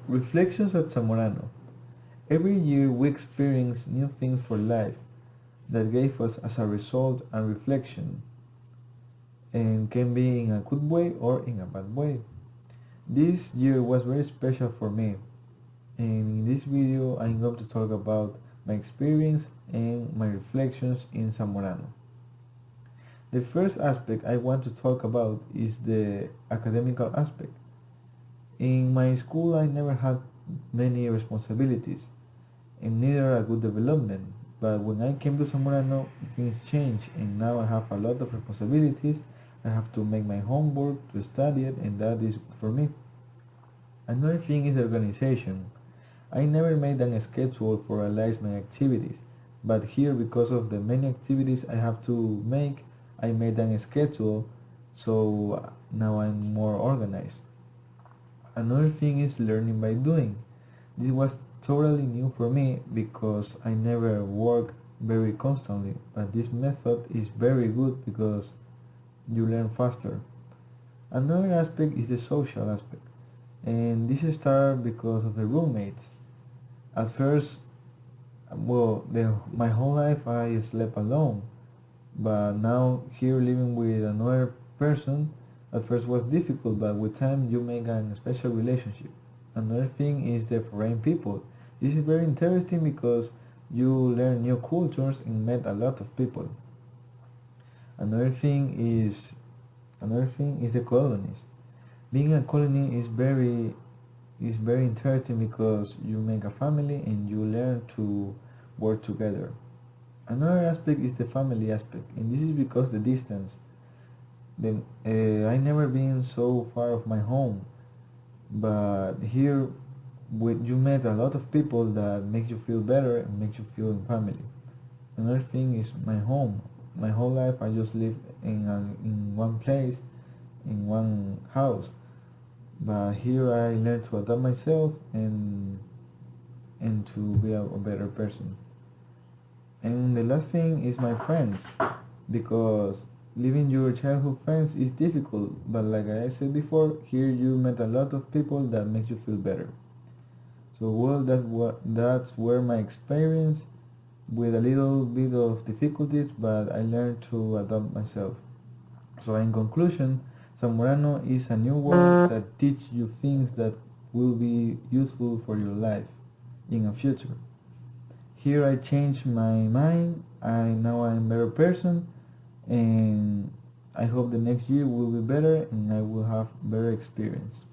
Reflections at Zamorano. Every year we experience new things for life that gave us as a result and reflection, and can be in a good way or in a bad way. This year was very special for me, and in this video I'm going to talk about my experience and my reflections in Zamorano. The first aspect I want to talk about is the academical aspect. In my school I never had many responsibilities and neither a good development, but when I came to Zamorano things changed and now I have a lot of responsibilities. I have to make my homework, to study it, and that is for me. Another thing is the organization. I never made a schedule for realize my activities, but here because of the many activities I have to make, I made a schedule, so now I'm more organized. Another thing is learning by doing. This was totally new for me because I never work very constantly, but this method is very good because you learn faster. Another aspect is the social aspect, and this started because of the roommates. At first, my whole life I slept alone, but now here living with another person, at first was difficult, but with time you make a special relationship. Another thing is the foreign people. This is very interesting because you learn new cultures and met a lot of people. Another thing is Another thing is the colonies. Being a colony is very interesting because you make a family and you learn to work together. Another aspect is the family aspect, and this is because the distance. I never been so far of my home, but here with you met a lot of people that make you feel better and make you feel in family. Another thing is my home. My whole life I just live in one place, in one house. But here I learned to adapt myself and to be a better person. And the last thing is my friends, because leaving your childhood friends is difficult. But like I said before, here you met a lot of people that make you feel better. So well, that's where my experience with a little bit of difficulties, but I learned to adapt myself. So in conclusion, Zamorano is a new word that teach you things that will be useful for your life in the future. Here I changed my mind. I'm a better person, and I hope the next year will be better and I will have better experience.